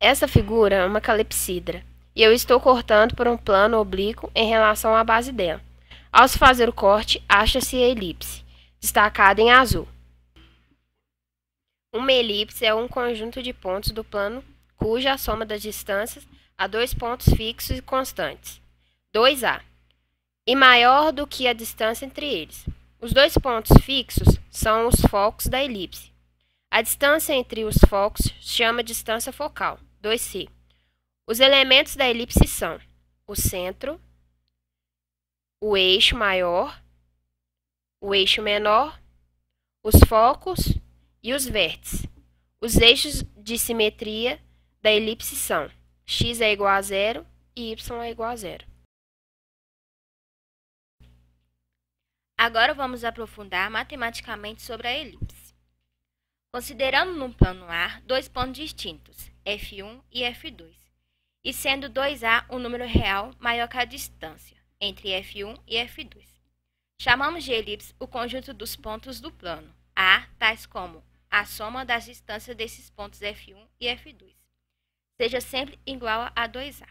Essa figura é uma calepsidra, e eu estou cortando por um plano oblíquo em relação à base dela. Ao se fazer o corte, acha-se a elipse, destacada em azul. Uma elipse é um conjunto de pontos do plano cuja soma das distâncias a dois pontos fixos e constantes, 2A, e maior do que a distância entre eles. Os dois pontos fixos são os focos da elipse. A distância entre os focos chama distância focal, 2C. Os elementos da elipse são o centro, o eixo maior, o eixo menor, os focos e os vértices. Os eixos de simetria da elipse são x é igual a zero e y é igual a zero. Agora vamos aprofundar matematicamente sobre a elipse. Considerando no plano A dois pontos distintos, F1 e F2, e sendo 2A um número real maior que a distância entre F1 e F2. Chamamos de elipse o conjunto dos pontos do plano A, tais como a soma das distâncias desses pontos F1 e F2, seja sempre igual a 2A.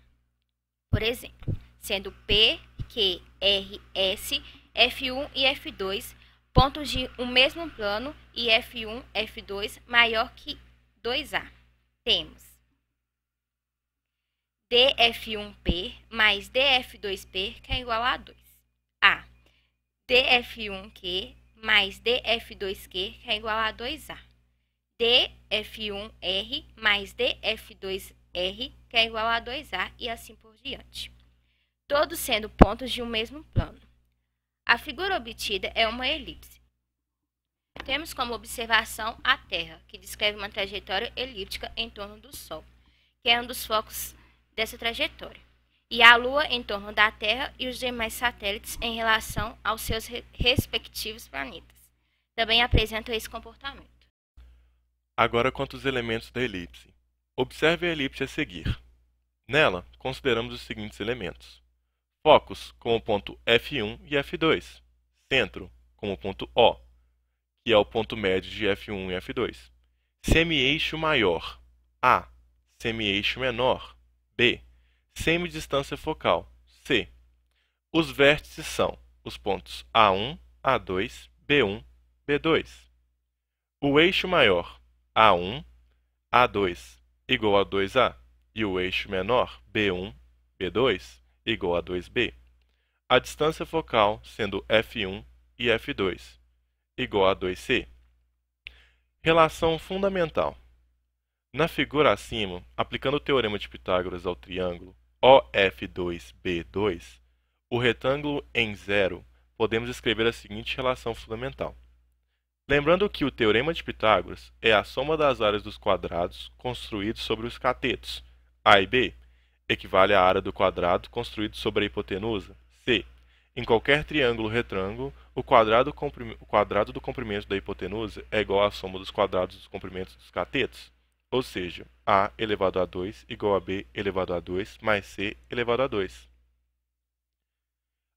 Por exemplo, sendo P, Q, R, S, F1 e F2 pontos de um mesmo plano e F1, F2 maior que 2A. Temos dF1P mais dF2P, que é igual a 2. A. dF1Q mais dF2Q, que é igual a 2A. dF1R mais dF2R, que é igual a 2A, e assim por diante. Todos sendo pontos de um mesmo plano. A figura obtida é uma elipse. Temos como observação a Terra, que descreve uma trajetória elíptica em torno do Sol, que é um dos focos dessa trajetória, e a Lua em torno da Terra e os demais satélites em relação aos seus respectivos planetas. Também apresentam esse comportamento. Agora quanto aos elementos da elipse. Observe a elipse a seguir. Nela, consideramos os seguintes elementos. Focos, como o ponto F1 e F2. Centro, como o ponto O, que é o ponto médio de F1 e F2. Semi-eixo maior, A. Semi-eixo menor, B. Semidistância focal, C. Os vértices são os pontos A1, A2, B1, B2. O eixo maior, A1, A2, igual a 2A, e o eixo menor, B1, B2, igual a 2B. A distância focal sendo F1 e F2, igual a 2C. Relação fundamental. Na figura acima, aplicando o teorema de Pitágoras ao triângulo OF2B2, o retângulo em zero, podemos escrever a seguinte relação fundamental. Lembrando que o teorema de Pitágoras é a soma das áreas dos quadrados construídos sobre os catetos, A e B, equivale à área do quadrado construído sobre a hipotenusa, C. Em qualquer triângulo retângulo, o quadrado do comprimento da hipotenusa é igual à soma dos quadrados dos comprimentos dos catetos, ou seja, A elevado a 2 igual a B elevado a 2 mais C elevado a 2.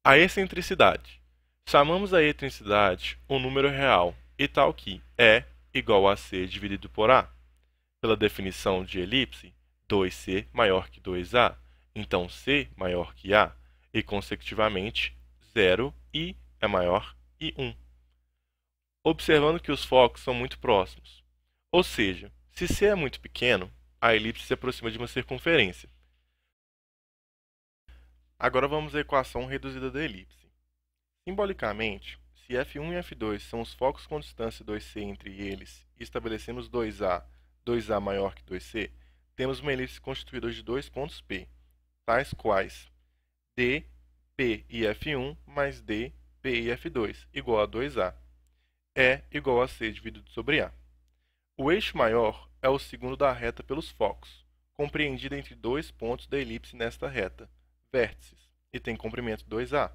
A excentricidade. Chamamos a excentricidade um número real, e tal que E igual a C dividido por A. Pela definição de elipse, 2C maior que 2A, então C maior que A, e consecutivamente 0 e é maior que 1. Observando que os focos são muito próximos. Ou seja, se C é muito pequeno, a elipse se aproxima de uma circunferência. Agora vamos à equação reduzida da elipse. Simbolicamente, se F1 e F2 são os focos com distância 2C entre eles e estabelecemos 2A maior que 2C, temos uma elipse constituída de dois pontos P, tais quais D, P e F1 mais D, P e F2, igual a 2A. E igual a C dividido sobre A. O eixo maior é o segundo da reta pelos focos, compreendido entre dois pontos da elipse nesta reta, vértices, e tem comprimento 2A.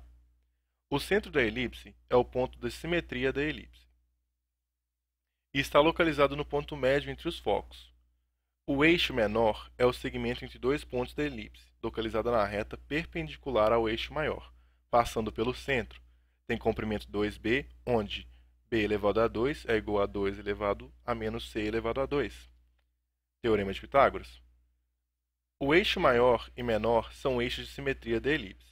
O centro da elipse é o ponto da simetria da elipse e está localizado no ponto médio entre os focos. O eixo menor é o segmento entre dois pontos da elipse, localizada na reta perpendicular ao eixo maior, passando pelo centro. Tem comprimento 2B, onde B elevado a 2 é igual a 2 elevado a menos C elevado a 2. Teorema de Pitágoras. O eixo maior e menor são eixos de simetria da elipse.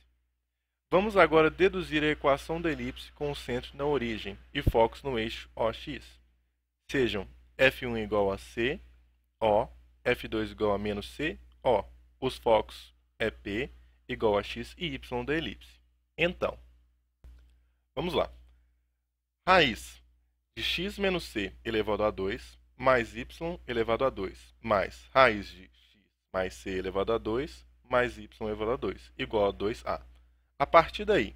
Vamos agora deduzir a equação da elipse com o centro na origem e focos no eixo OX. Sejam F1 igual a C, O, F2 igual a menos C, O. Os focos é P igual a X e Y da elipse. Então, vamos lá. Raiz de x menos c elevado a 2 mais y elevado a 2 mais raiz de x mais c elevado a 2 mais y elevado a 2 igual a 2a. A partir daí,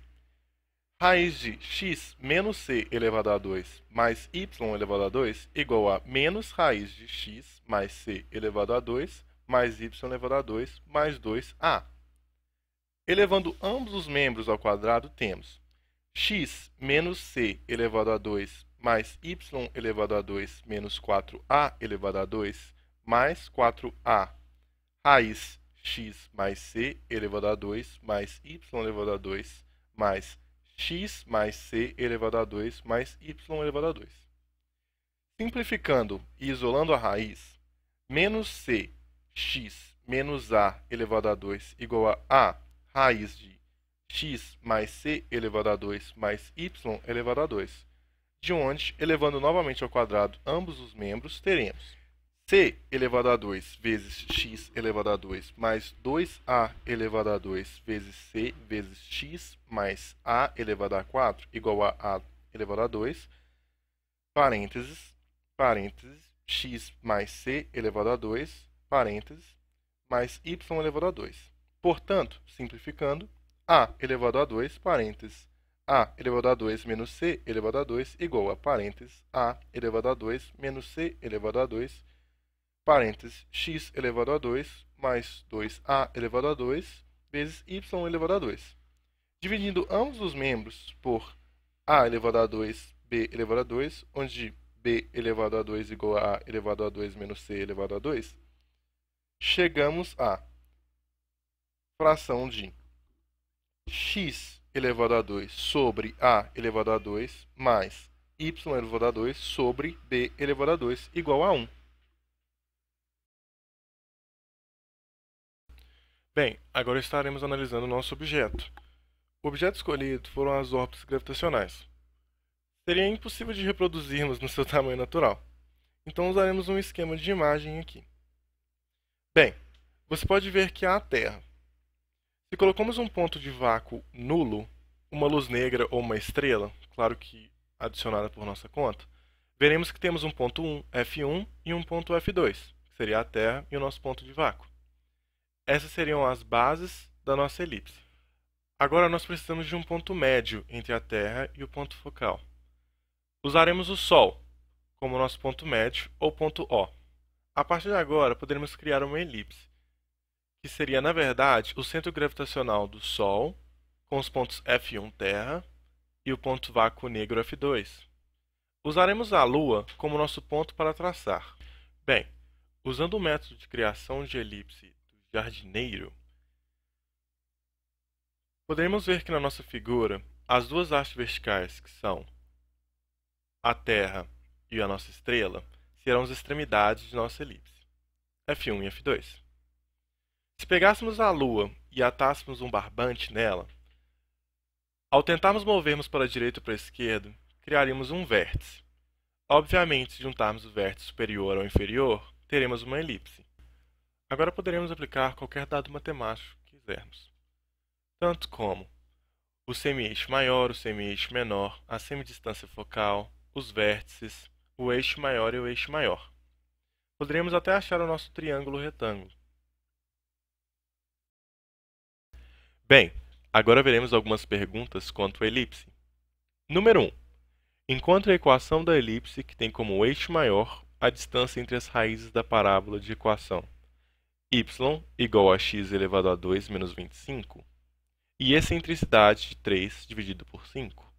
raiz de x menos c elevado a 2 mais y elevado a 2 igual a menos raiz de x mais c elevado a 2 mais y elevado a 2 mais 2a. Elevando ambos os membros ao quadrado, temos x menos c elevado a 2 mais y elevado a 2 menos 4a elevado a 2 mais 4a raiz x mais c elevado a 2 mais y elevado a 2 mais x mais c elevado a 2 mais y elevado a 2. Simplificando e isolando a raiz, menos c x menos a elevado a 2 igual a raiz de x mais c elevado a 2 mais y elevado a 2, de onde, elevando novamente ao quadrado ambos os membros, teremos c elevado a 2 vezes x elevado a 2 mais 2a elevado a 2 vezes c vezes x mais a elevado a 4 igual a elevado a 2, parênteses, x mais c elevado a 2, parênteses, mais y elevado a 2. Portanto, simplificando, a elevado a 2, parênteses, a elevado a 2 menos c elevado a 2 igual a, parênteses, a elevado a 2 menos c elevado a 2, parênteses, x elevado a 2 mais 2a elevado a 2 vezes y elevado a 2. Dividindo ambos os membros por a elevado a 2, b elevado a 2, onde b elevado a 2 igual a elevado a 2 menos c elevado a 2, chegamos à fração de x elevado a 2 sobre a elevado a 2 mais y elevado a 2 sobre b elevado a 2 igual a 1. Bem, agora estaremos analisando o nosso objeto. O objeto escolhido foram as órbitas gravitacionais. Seria impossível de reproduzirmos no seu tamanho natural. Então usaremos um esquema de imagem aqui. Bem, você pode ver que há a Terra. Se colocamos um ponto de vácuo nulo, uma luz negra ou uma estrela, claro que adicionada por nossa conta, veremos que temos um ponto 1, F1, e um ponto F2, que seria a Terra e o nosso ponto de vácuo. Essas seriam as bases da nossa elipse. Agora nós precisamos de um ponto médio entre a Terra e o ponto focal. Usaremos o Sol como nosso ponto médio ou ponto O. A partir de agora, poderemos criar uma elipse, que seria, na verdade, o centro gravitacional do Sol, com os pontos F1 Terra e o ponto vácuo negro F2. Usaremos a Lua como nosso ponto para traçar. Bem, usando o método de criação de elipse do jardineiro, poderemos ver que na nossa figura, as duas hastes verticais, que são a Terra e a nossa estrela, serão as extremidades de nossa elipse, F1 e F2. Se pegássemos a Lua e atássemos um barbante nela, ao tentarmos movermos para a direita ou para a esquerda, criaríamos um vértice. Obviamente, se juntarmos o vértice superior ao inferior, teremos uma elipse. Agora poderemos aplicar qualquer dado matemático que quisermos, tanto como o semi-eixo maior, o semi-eixo menor, a semidistância focal, os vértices, o eixo maior e o eixo maior. Poderíamos até achar o nosso triângulo retângulo. Bem, agora veremos algumas perguntas quanto à elipse. Número 1. Encontre a equação da elipse que tem como eixo maior a distância entre as raízes da parábola de equação y igual a x elevado a 2 menos 25 e excentricidade de 3 dividido por 5.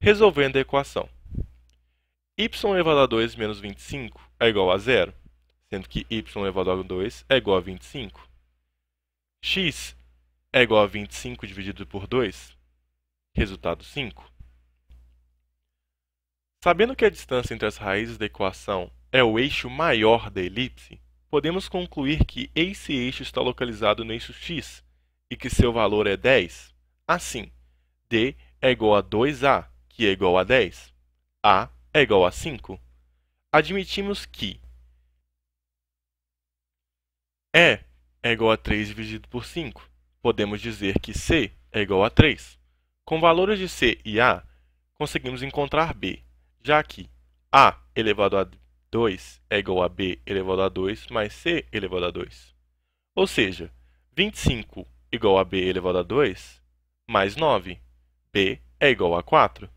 Resolvendo a equação. Y elevado a 2 menos 25 é igual a 0, sendo que y elevado a 2 é igual a 25. X é igual a 25 dividido por 2, resultado 5. Sabendo que a distância entre as raízes da equação é o eixo maior da elipse, podemos concluir que esse eixo está localizado no eixo x e que seu valor é 10. Assim, D é igual a 2A, que é igual a 10. A é igual a 5. Admitimos que E é igual a 3 dividido por 5. Podemos dizer que C é igual a 3. Com valores de C e A, conseguimos encontrar B, já que A elevado a 2 é igual a B elevado a 2 mais C elevado a 2. Ou seja, 25 igual a B elevado a 2 mais 9. B é igual a 4.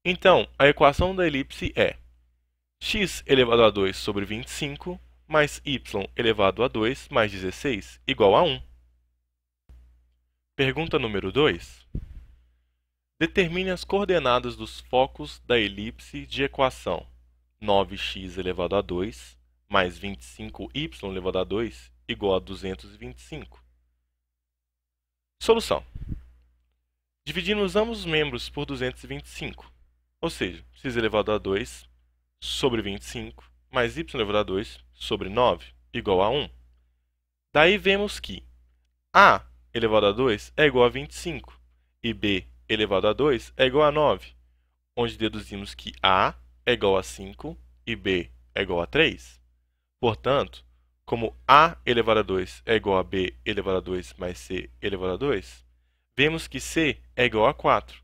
Então, a equação da elipse é x elevado a 2 sobre 25 mais y elevado a 2 mais 16 igual a 1. Pergunta número 2. Determine as coordenadas dos focos da elipse de equação 9x elevado a 2 mais 25y elevado a 2 igual a 225. Solução. Dividimos ambos os membros por 225, ou seja, x elevado a 2 sobre 25 mais y elevado a 2 sobre 9 igual a 1. Daí vemos que a elevado a 2 é igual a 25 e b elevado a 2 é igual a 9, onde deduzimos que a é igual a 5 e b é igual a 3. Portanto, como a elevado a 2 é igual a b elevado a 2 mais c elevado a 2, vemos que c é igual a 4.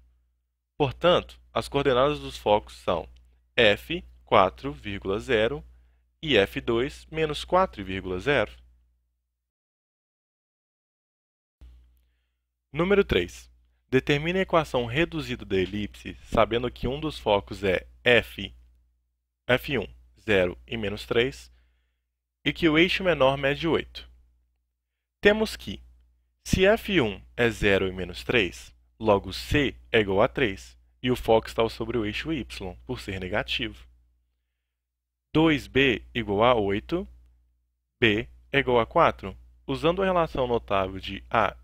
Portanto, as coordenadas dos focos são f 4,0 e f2 menos 4,0. Número 3. Determine a equação reduzida da elipse, sabendo que um dos focos é f1, 0 e menos 3, e que o eixo menor mede 8. Temos que, se f1 é 0 e menos 3, logo c é igual a 3, e o foco está sobre o eixo y, por ser negativo. 2b igual a 8, b é igual a 4. Usando a relação notável de a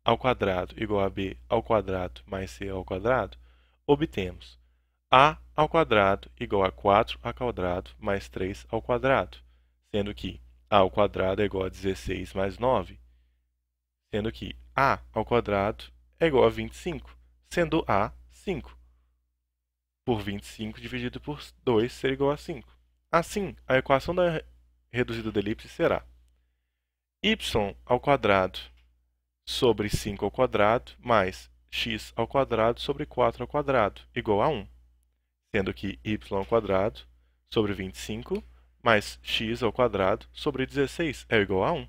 ao quadrado igual a b ao quadrado mais c ao quadrado, obtemos a ao quadrado igual a 4 ao quadrado mais 3 ao quadrado, sendo que a ao quadrado é igual a 16 mais 9, sendo que a ao quadrado é igual a 25, sendo a 5. Por 25 dividido por 2 será igual a 5. Assim, a equação da reduzida da elipse será y ao quadrado sobre 5 ao quadrado mais x ao quadrado sobre 4 ao quadrado igual a 1, sendo que y ao quadrado sobre 25 mais x ao quadrado sobre 16 é igual a 1.